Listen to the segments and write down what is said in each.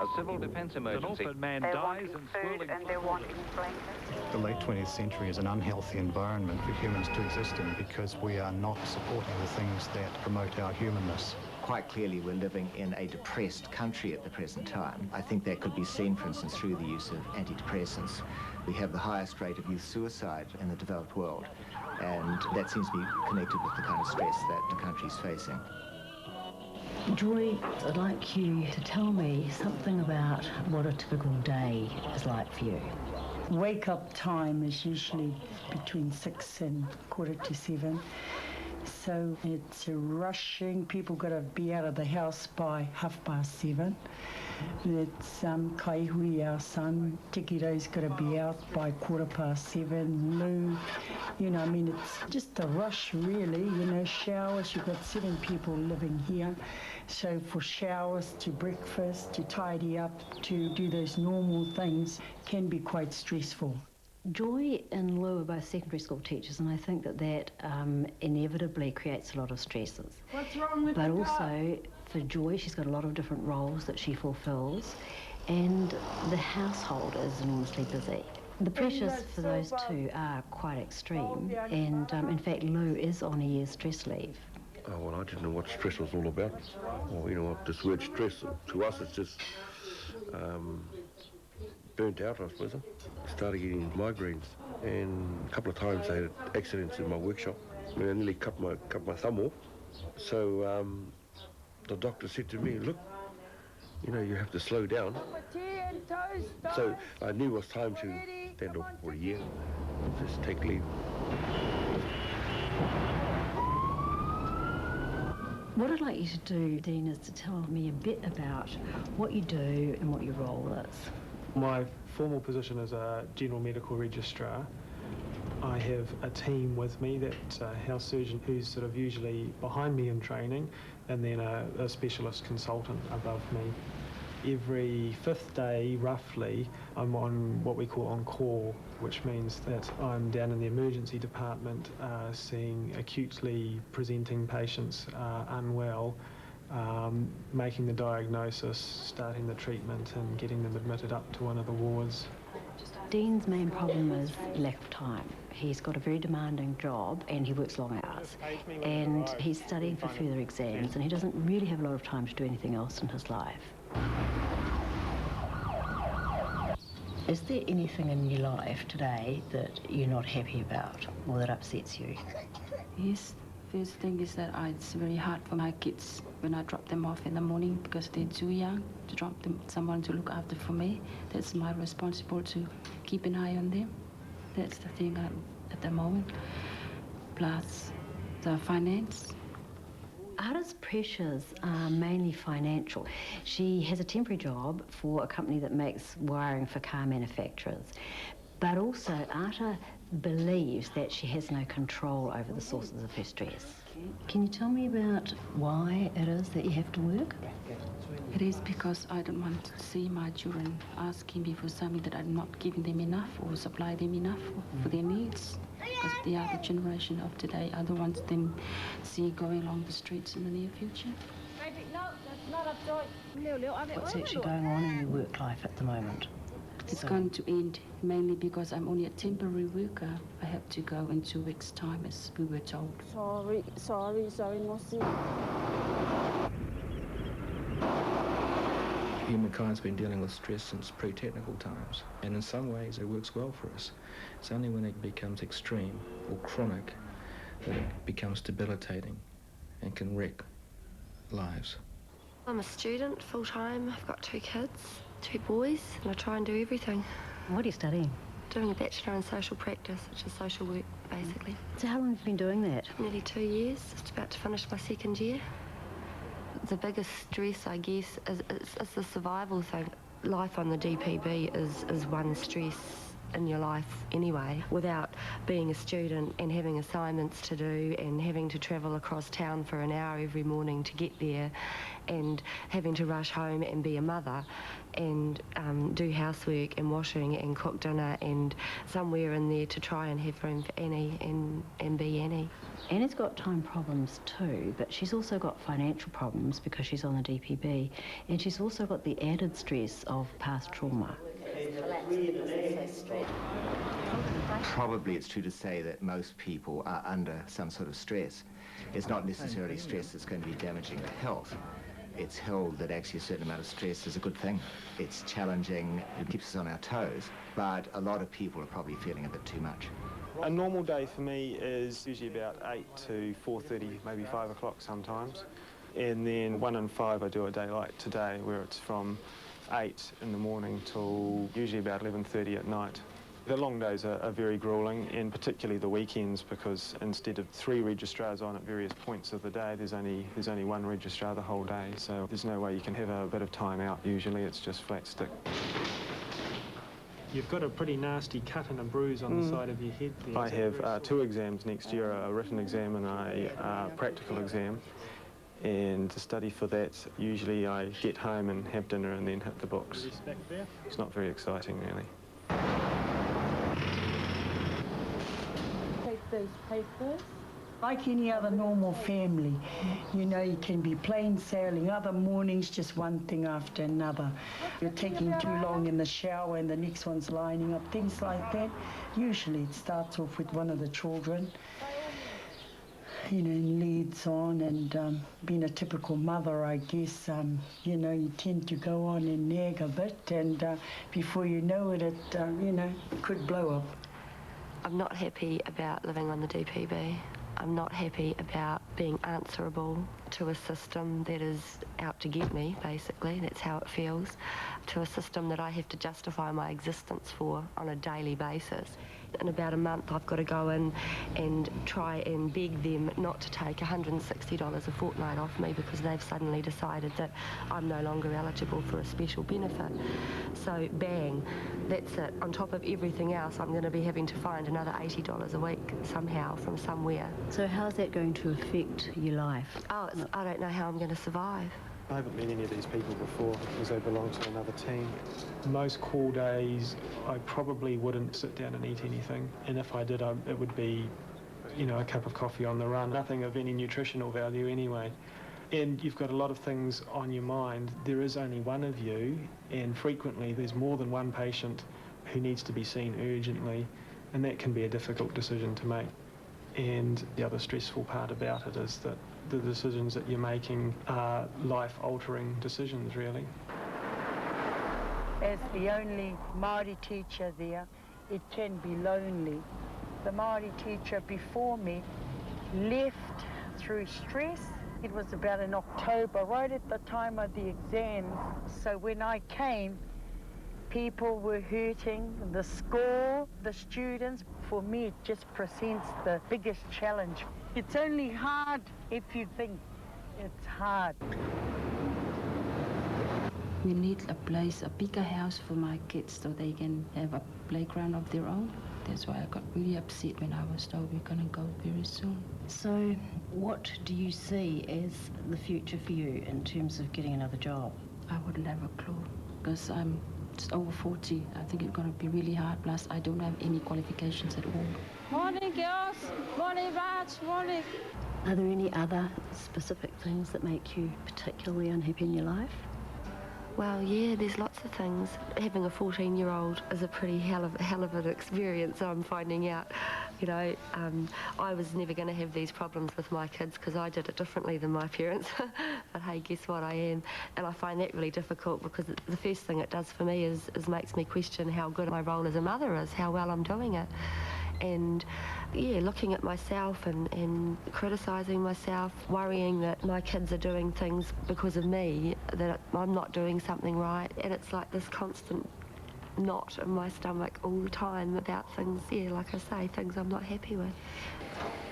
A civil defence emergency. An orphan man dies in swirling and they're wanting blankets. The late 20th century is an unhealthy environment for humans to exist in because we are not supporting the things that promote our humanness. Quite clearly we're living in a depressed country at the present time. I think that could be seen, for instance, through the use of antidepressants. We have the highest rate of youth suicide in the developed world, and that seems to be connected with the kind of stress that the country's facing. Joy, I'd like you to tell me something about what a typical day is like for you. Wake-up time is usually between 6 and 6:45. So it's rushing. People got to be out of the house by 7:30. It's Kaihui, our son. Tikiro's got to be out by 7:15. Lou, it's just a rush, really. Showers. You've got 7 people living here. So for showers, to breakfast, to tidy up, to do those normal things can be quite stressful. Joy and Lou are both secondary school teachers, and I think that inevitably creates a lot of stresses. What's wrong with But also, for Joy, she's got a lot of different roles that she fulfills, and the household is enormously busy. The pressures for those two are quite extreme, and in fact, Lou is on a year's stress leave. Oh, well, I didn't know what stress was all about. Well, this word stress, to us, it's just burnt out, I suppose. Started getting migraines, and a couple of times I had accidents in my workshop. I nearly cut my thumb off. So the doctor said to me, look, you have to slow down. So I knew it was time to stand off for a year, just take leave. What I'd like you to do, Dean, is to tell me a bit about what you do and what your role is. My formal position is a general medical registrar. I have a team with me, that's a house surgeon who's sort of usually behind me in training, and then a specialist consultant above me. Every 5th day, roughly, I'm on what we call on call, which means that I'm down in the emergency department seeing acutely presenting patients unwell, making the diagnosis, starting the treatment and getting them admitted up to one of the wards. Dean's main problem is lack of time. He's got a very demanding job and he works long hours, and he's studying for further exams, and he doesn't really have a lot of time to do anything else in his life. Is there anything in your life today that you're not happy about or that upsets you? Yes, first thing is that it's very hard for my kids when I drop them off in the morning because they're too young to drop someone to look after for me. That's my responsibility to keep an eye on them. That's the thing at the moment. Plus the finance. Ada's pressures are mainly financial. She has a temporary job for a company that makes wiring for car manufacturers. But also, Ada believes that she has no control over the sources of her stress. Can you tell me about why it is that you have to work? It is because I don't want to see my children asking me for something that I'm not giving them enough or supply them enough for their needs. Because they are the generation of today. I don't want them see going along the streets in the near future. What's actually going on in your work life at the moment? It's going to end mainly because I'm only a temporary worker. I have to go in 2 weeks' time, as we were told. Sorry, Mosi. Humankind's been dealing with stress since pre-technical times, and in some ways it works well for us. It's only when it becomes extreme or chronic that it becomes debilitating and can wreck lives. I'm a student full-time. I've got 2 kids, 2 boys, and I try and do everything. What are you studying? Doing a Bachelor in Social Practice, which is social work, basically. So how long have you been doing that? Nearly 2 years, just about to finish my 2nd year. The biggest stress, I guess, is the survival thing. Life on the DPB is one stress in your life anyway, without being a student and having assignments to do and having to travel across town for an hour every morning to get there and having to rush home and be a mother and do housework and washing and cook dinner and somewhere in there to try and have room for Annie and be Annie. Annie's got time problems too, but she's also got financial problems because she's on the DPB, and she's also got the added stress of past trauma. Probably it's true to say that most people are under some sort of stress. It's not necessarily stress that's going to be damaging to health. It's held that actually a certain amount of stress is a good thing. It's challenging, it keeps us on our toes, but a lot of people are probably feeling a bit too much. A normal day for me is usually about 8 to 4:30, maybe 5 o'clock sometimes. And then 1 in 5 I do a day like today, where it's from 8 in the morning till usually about 11:30 at night. The long days are very gruelling, and particularly the weekends, because instead of 3 registrars on at various points of the day, there's only 1 registrar the whole day, so there's no way you can have a bit of time out. Usually it's just flat stick. You've got a pretty nasty cut and a bruise on the side of your head there. I have 2 exams next year, a written exam and a practical exam. And to study for that, usually I get home and have dinner and then hit the books. It's not very exciting, really. Take those papers. Like any other normal family, you know, you can be plain sailing. Other mornings, just one thing after another. You're taking too long in the shower and the next one's lining up, things like that. Usually it starts off with one of the children, you know, and leads on, and being a typical mother, I guess, you know, you tend to go on and nag a bit, and before you know it, you know, could blow up. I'm not happy about living on the DPB. I'm not happy about being answerable to a system that is out to get me, basically. That's how it feels. To a system that I have to justify my existence for on a daily basis. In about a month, I've got to go in and try and beg them not to take $160 a fortnight off me because they've suddenly decided that I'm no longer eligible for a special benefit. So, bang, that's it. On top of everything else, I'm going to be having to find another $80 a week somehow from somewhere. So how's that going to affect your life? Oh, I don't know how I'm going to survive. I haven't met any of these people before because they belong to another team. Most call days, I probably wouldn't sit down and eat anything. And if I did, it would be, you know, a cup of coffee on the run. Nothing of any nutritional value anyway. And you've got a lot of things on your mind. There is only one of you, and frequently there's more than one patient who needs to be seen urgently, and that can be a difficult decision to make. And the other stressful part about it is that the decisions that you're making are life-altering decisions, really. As the only Māori teacher there, it can be lonely. The Māori teacher before me left through stress. It was about in October, right at the time of the exams. So when I came, people were hurting, the school, the students. For me, it just presents the biggest challenge. It's only hard if you think it's hard. We need a place, a bigger house for my kids so they can have a playground of their own. That's why I got really upset when I was told we're going to go very soon. So what do you see as the future for you in terms of getting another job? I wouldn't have a clue because I'm just over 40. I think it's going to be really hard. Plus, I don't have any qualifications at all. Morning, girls. Morning, Raj. Morning. Are there any other specific things that make you particularly unhappy in your life? Well, yeah, there's lots of things. Having a 14-year-old is a pretty hell of an experience, I'm finding out. You know, I was never going to have these problems with my kids because I did it differently than my parents. But hey, guess what, I am. And I find that really difficult because the first thing it does for me is makes me question how good my role as a mother is, how well I'm doing it. And yeah, looking at myself and criticising myself, worrying that my kids are doing things because of me, that I'm not doing something right. And it's like this constant knot in my stomach all the time about things, yeah, like I say, things I'm not happy with.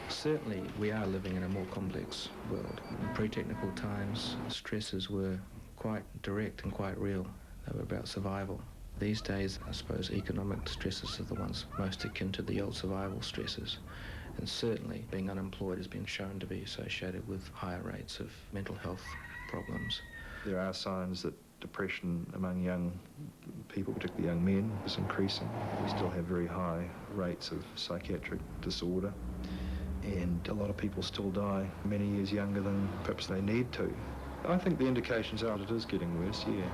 Certainly, we are living in a more complex world. In pre-technical times, stresses were quite direct and quite real. They were about survival. These days, I suppose economic stresses are the ones most akin to the old survival stresses. And certainly being unemployed has been shown to be associated with higher rates of mental health problems. There are signs that depression among young people, particularly young men, is increasing. We still have very high rates of psychiatric disorder, and a lot of people still die many years younger than perhaps they need to. I think the indications are that it is getting worse, yeah.